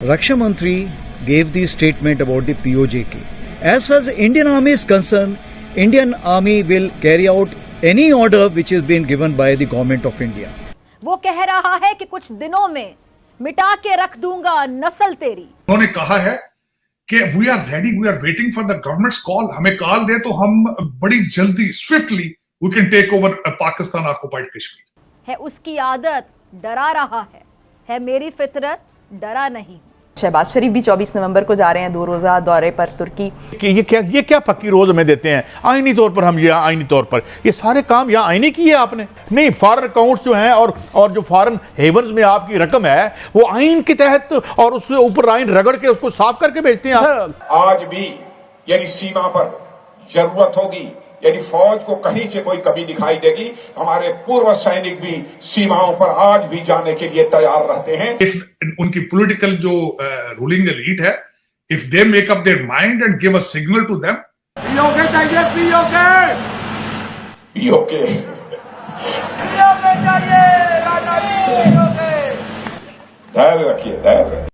Raksha Mantri gave the statement about the POJK. As far as the Indian Army is concerned, Indian Army will carry out any order which is being given by the Government of India. वो कह रहा है कि कुछ दिनों में मिटा के रख दूंगा नस्ल तेरी। उन्होंने कहा है कि we are ready, we are waiting for the government's call. हमें कॉल दे तो हम बड़ी जल्दी swiftly we can take over Pakistan occupied Kashmir. है उसकी आदत, डरा रहा है मेरी फितरत, डरा नहीं। शहबाज शरीफ भी 24 नवंबर को जा रहे हैं 2 रोज़ा दौरे पर तुर्की। कि ये क्या पक्की रोज हमें देते हैं आईनी तौर पर, हम ये आईनी तौर पर ये सारे काम यहाँ आईनी किए आपने नहीं। फॉरेन अकाउंट्स जो हैं और जो फॉरेन हेवंस में आपकी रकम है वो आइन के तहत और उससे ऊपर आइन रगड़ के उसको साफ करके भेजते हैं आप। आज भी यदि सीमा पर जरूरत होगी, यदि फौज को कहीं से कोई कमी दिखाई देगी, हमारे पूर्व सैनिक भी सीमाओं पर आज भी जाने के लिए तैयार रहते हैं। उनकी पॉलिटिकल जो रूलिंग एलीट है, if they make up their mind and give a signal to them, POK चाहिए, पीओके चाहिए, धैर्य रखिए, धैर्य।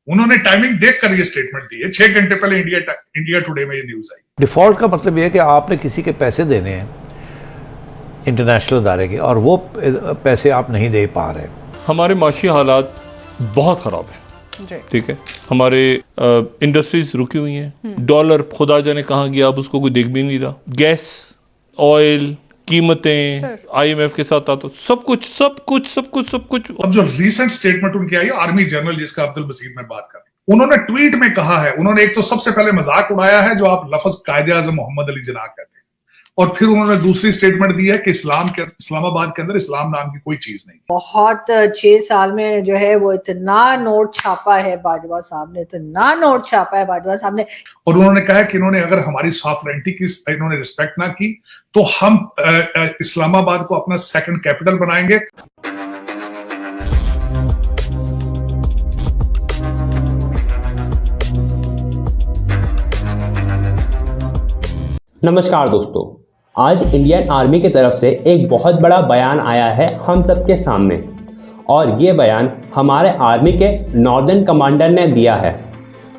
उन्होंने टाइमिंग देखकर ये स्टेटमेंट दी है। 6 घंटे पहले इंडिया टुडे में ये न्यूज आई। डिफॉल्ट का मतलब यह है कि आपने किसी के पैसे देने हैं इंटरनेशनल अदारे के और वो पैसे आप नहीं दे पा रहे। हमारे माशी हालात बहुत ख़राब हैं, ठीक है। हमारे इंडस्ट्रीज रुकी हुई हैं, डॉलर खुदा जाने कहाँ गया, अब उसको कोई देख भी नहीं रहा। गैस, ऑयल, कीमतें IMF के साथ आता, सब कुछ। अब जो रीसेंट स्टेटमेंट उनकी आई, आर्मी जनरल जिसका अब्दुल बसीर में बात कर, उन्होंने ट्वीट में कहा है, उन्होंने एक तो सबसे पहले मजाक उड़ाया है जो आप लफ्ज कायदे आज़म मोहम्मद अली जिन्ना कहते हैं, और फिर उन्होंने दूसरी स्टेटमेंट दी है कि इस्लामाबाद के अंदर इस्लाम नाम की कोई चीज नहीं। बहुत 6 साल में जो है वो इतना नोट छापा है बाजवा साहब ने, इतना नोट छापा है बाजवा साहब ने। और उन्होंने कहा कि इन्होंने अगर हमारी सॉवरेनिटी की इन्होंने रिस्पेक्ट ना की तो हम इस्लामाबाद को अपना सेकंड कैपिटल बनाएंगे। नमस्कार दोस्तों, आज इंडियन आर्मी की तरफ से एक बहुत बड़ा बयान आया है हम सबके सामने, और ये बयान हमारे आर्मी के नॉर्दर्न कमांडर ने दिया है।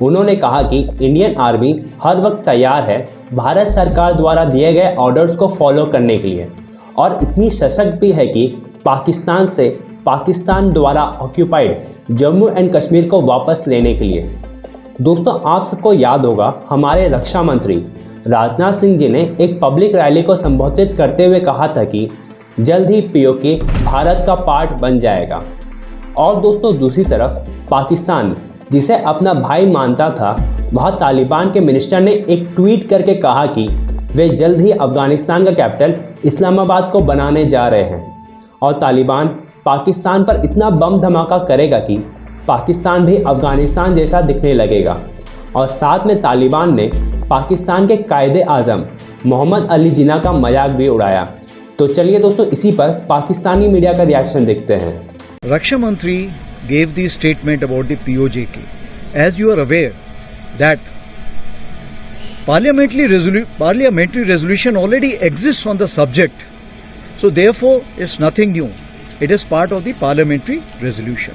उन्होंने कहा कि इंडियन आर्मी हर वक्त तैयार है भारत सरकार द्वारा दिए गए ऑर्डर्स को फॉलो करने के लिए, और इतनी सशक्त भी है कि पाकिस्तान द्वारा ऑक्यूपाइड जम्मू एंड कश्मीर को वापस लेने के लिए। दोस्तों, आप सबको याद होगा हमारे रक्षा मंत्री राजनाथ सिंह जी ने एक पब्लिक रैली को संबोधित करते हुए कहा था कि जल्द ही POK भारत का पार्ट बन जाएगा। और दोस्तों, दूसरी तरफ पाकिस्तान, जिसे अपना भाई मानता था, वह तालिबान के मिनिस्टर ने एक ट्वीट करके कहा कि वे जल्द ही अफगानिस्तान का कैपिटल इस्लामाबाद को बनाने जा रहे हैं, और तालिबान पाकिस्तान पर इतना बम धमाका करेगा कि पाकिस्तान भी अफगानिस्तान जैसा दिखने लगेगा। और साथ में तालिबान ने पाकिस्तान के कायदे आज़म मोहम्मद अली जिन्ना का मजाक भी उड़ाया। तो चलिए दोस्तों, इसी पर पाकिस्तानी मीडिया का रिएक्शन देखते हैं। Raksha Mantri gave the statement about the POJK. As you are aware that parliamentary resolution already exists on the subject, so therefore it's nothing new. It is part of the parliamentary resolution.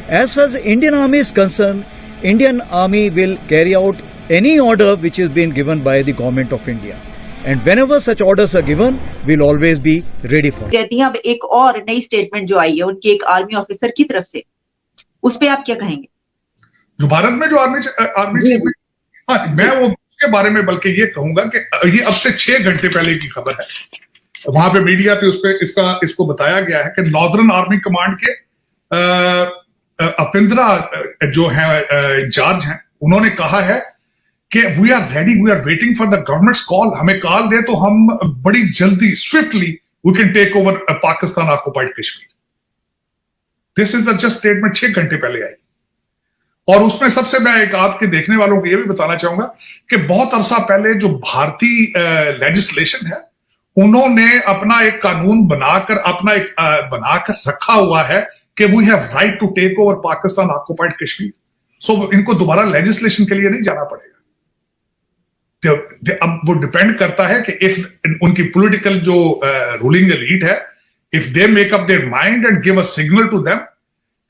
As far as the Indian Army is concerned, Indian Army will carry out any order which is being given by the Government of India, and whenever such orders are given, we'll always be ready for it. रहती हैं। अब एक और नई statement जो आई है उनकी एक आर्मी ऑफिसर की तरफ से, उस पे आप क्या कहेंगे? जो भारत में जो आर्मी हाँ, मैं वो उसके बारे में बल्कि ये कहूंगा कि ये अब से 6 घंटे पहले की खबर है। वहां पे मीडिया पे इसको बताया गया है कि नॉर्दर्न आर्मी कमांड के अपिंद्रा जो है इंचार्ज हैं, उन्होंने कहा है कि we are ready, we are waiting for the government's call. हमें कॉल दे तो हम बड़ी जल्दी swiftly we can take over Pakistan occupied Kashmir. This is the just statement 6 घंटे पहले आई, और उसमें सबसे मैं एक आपके देखने वालों को यह भी बताना चाहूंगा कि बहुत अरसा पहले जो भारतीय लेजिस्लेशन है, उन्होंने अपना एक कानून बनाकर रखा हुआ है कि we have right to take over Pakistan occupied Kashmir. So इनको दोबारा लेजिस्लेशन के लिए नहीं जाना पड़ेगा। अब वो डिपेंड करता है कि इफ उनकी पॉलिटिकल जो रूलिंग एलीट है, if they make up their mind and give a signal to them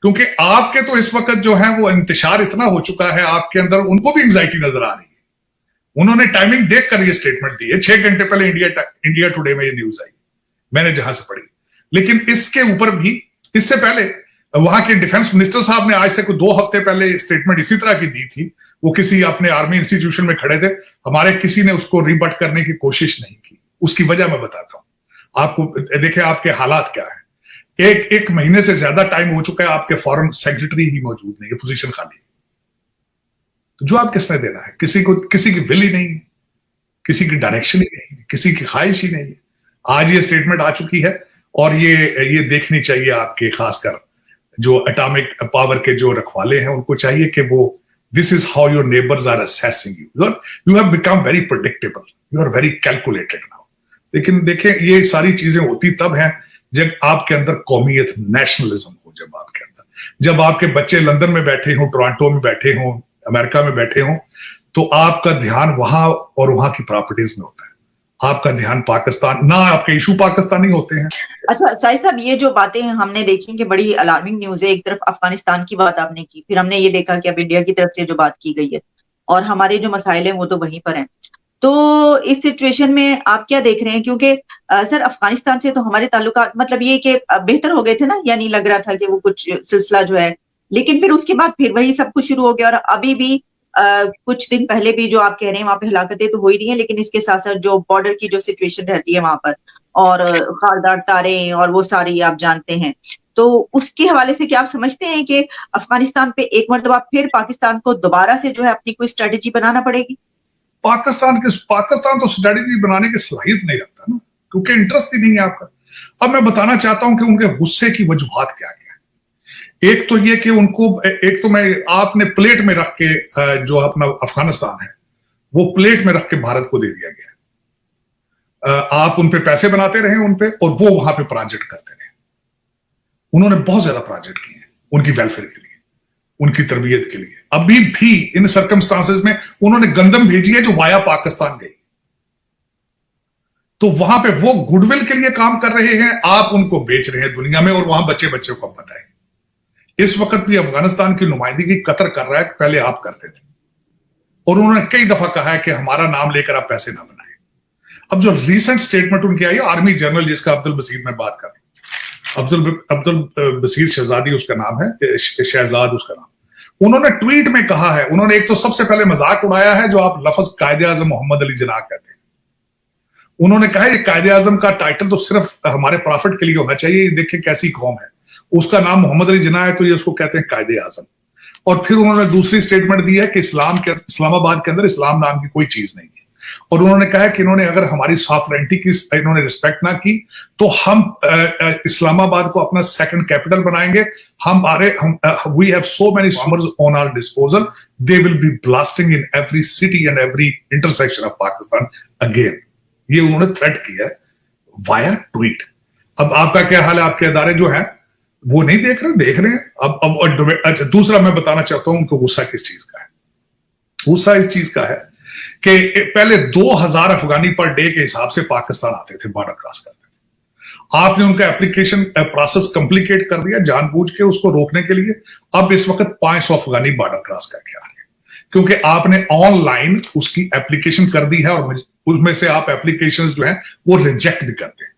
क्योंकि आपके तो इस वक्त जो है वो इंतशार इतना हो चुका है आपके अंदर, उनको भी एंजाइटी नजर आ रही है। उन्होंने टाइमिंग देखकर ये स्टेटमेंट दी है, 6 घंटे पहले इंडिया टुडे में ये न्यूज आई, मैंने जहां से पढ़ी। लेकिन इसके ऊपर भी, इससे पहले वहां के डिफेंस मिनिस्टर साहब ने आज से कोई 2 हफ्ते पहले स्टेटमेंट इसी तरह की दी थी। वो किसी अपने आर्मी इंस्टीट्यूशन में खड़े थे, हमारे किसी ने उसको रिबट करने की कोशिश नहीं की। उसकी वजह मैं बताता हूं आपको। देखिए आपके हालात क्या है, एक महीने से ज्यादा टाइम हो चुका है, आपके फॉरेन सेक्रेटरी ही मौजूद नहीं है, पोजीशन खाली है। तो जवाब किसने देना है? किसी की विल ही नहीं है, किसी की डायरेक्शन ही नहीं है, किसी की ख्वाहिश ही नहीं है। आज ये स्टेटमेंट आ चुकी है और ये देखनी चाहिए आपके, खासकर जो एटॉमिक पावर के जो रखवाले हैं, उनको चाहिए कि वो, this is how your neighbours are assessing you, you have become very predictable, you are very calculated now. लेकिन देखें, ये सारी चीजें होती तब हैं जब आपके अंदर कौमियत, नेशनलिज्म हो, जब आपके अंदर, जब आपके बच्चे लंदन में बैठे हों, टोरंटो में बैठे हों, अमेरिका में बैठे हों, तो आपका ध्यान वहां और वहां की प्रॉपर्टीज में होता है, आपका ध्यान पाकिस्तान, ना आपके इशू पाकिस्तानी होते हैं। अच्छा साहिब साहब, ये जो बातें हमने देखी कि बड़ी अलार्मिंग न्यूज है। एक तरफ अफगानिस्तान की बात आपने की, फिर हमने ये देखा कि अब इंडिया की तरफ से जो बात की गई है, और हमारे जो मसाइल हैं वो तो वहीं पर हैं। तो इस सिचुएशन में आप क्या देख रहे हैं? क्योंकि सर अफगानिस्तान से तो हमारे ताल्लुकात मतलब ये कि बेहतर हो गए थे ना, यानी लग रहा था कि वो कुछ सिलसिला जो है, लेकिन फिर उसके बाद फिर वही सब कुछ शुरू हो गया। और अभी भी कुछ दिन पहले भी जो आप कह रहे हैं वहां पे हलाकतें तो हो ही रही हैं, लेकिन इसके साथ साथ जो बॉर्डर की जो सिचुएशन रहती है वहां पर, और खारदार तारे और वो सारी आप जानते हैं, तो उसके हवाले से क्या आप समझते हैं कि अफगानिस्तान पे एक मरतबा फिर पाकिस्तान को दोबारा से जो है अपनी कोई स्ट्रेटेजी बनाना पड़ेगी? पाकिस्तान तो स्ट्रेटेजी बनाने की सलाहियत नहीं रखता ना, क्योंकि इंटरेस्ट ही नहीं है आपका। अब मैं बताना चाहता हूं कि उनके गुस्से की वजूहात क्या क्या है। एक तो ये कि उनको, एक तो मैं आपने प्लेट में रख के जो अपना अफगानिस्तान है वो प्लेट में रख के भारत को दे दिया गया। आप उन पे पैसे बनाते रहे उन पे, और वो वहां पे प्रोजेक्ट करते रहे। उन्होंने बहुत ज्यादा प्रोजेक्ट किए हैं उनकी वेलफेयर के लिए, उनकी तरबियत के लिए। अभी भी इन सर्कमस्टांसेस में उन्होंने गंदम भेजी है जो वाया पाकिस्तान गई, तो वहां पे वो गुडविल के लिए काम कर रहे हैं, आप उनको बेच रहे हैं दुनिया में, और वहां बच्चे बच्चे को बताएं। इस वक्त भी अफगानिस्तान की नुमाइंदगी कतर कर रहा है, पहले आप करते थे, और उन्होंने कई दफा कहा है कि हमारा नाम लेकर आप पैसे ना बनाएं। अब जो रीसेंट स्टेटमेंट उनकी आई है, आर्मी जनरल जिसका अब्दुल बसीर में बात कर रहा हूं, अब्दुल बसीर शहजादी उसका नाम है, शहजाद उसका नाम, उन्होंने ट्वीट में कहा है, उन्होंने एक तो सबसे पहले मजाक उड़ाया है जो आप लफ्ज कायदे आजम मोहम्मद अली जिन्ना कहते हैं। उन्होंने कहा ये कायदे आजम का टाइटल तो सिर्फ हमारे प्रॉफिट के लिए होना चाहिए, देखिए कैसी कौम है, उसका नाम मोहम्मद अली जिन्ना है तो ये उसको कहते हैं कायदे आजम। और फिर उन्होंने दूसरी स्टेटमेंट दी है कि इस्लामाबाद के अंदर इस्लाम नाम की कोई चीज नहीं है, और उन्होंने कहा है कि इन्होंने अगर हमारी सॉवरेनिटी की इन्होंने रिस्पेक्ट ना की तो हम इस्लामाबाद को अपना सेकंड कैपिटल बनाएंगे। We have so many summers on our disposal, they will be blasting in every city and every intersection of Pakistan again. ये उन्होंने थ्रेट किया है वाया ट्वीट। अब आपका क्या हाल है? आपके अदारे जो है वो नहीं देख रहे हैं। अब अच्छा, दूसरा मैं बताना चाहता हूं उनको गुस्सा किस चीज का है। गुस्सा इस चीज का है कि पहले 2000 अफगानी पर डे के हिसाब से पाकिस्तान आते थे, बॉर्डर क्रॉस करते थे। आपने उनका एप्लीकेशन प्रोसेस कॉम्प्लिकेट कर दिया जानबूझ के उसको रोकने के लिए। अब इस वक्त 500 अफगानी बॉर्डर क्रॉस करके आ रहे हैं, क्योंकि आपने ऑनलाइन उसकी एप्लीकेशन कर दी है, और उसमें से आप एप्लीकेशंस जो हैं वो रिजेक्ट भी करते हैं।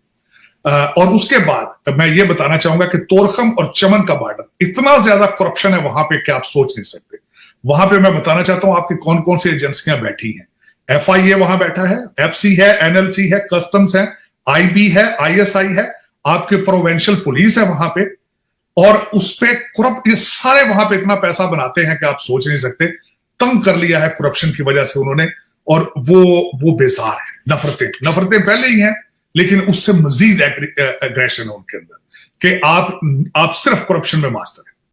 और उसके बाद मैं ये बताना चाहूंगा कि तोरखम और चमन का बॉर्डर, इतना ज्यादा करप्शन है वहां पे कि आप सोच नहीं सकते। वहां पे मैं बताना चाहता हूं आपकी कौन कौन सी एजेंसियां बैठी हैं। FIA वहां बैठा है, FC है, NLC है, कस्टम्स है, IB है, ISI है, आपके प्रोविंशियल पुलिस है वहां पे, और उस पे करप्ट, ये सारे वहां पे इतना पैसा बनाते हैं कि आप सोच नहीं सकते। तंग कर लिया है करप्शन की वजह से उन्होंने, और वो बेजार है। नफरतें पहले ही हैं, लेकिन उससे मजीद एग्रेशन है उनके अंदर कि आप सिर्फ करप्शन में मास्टर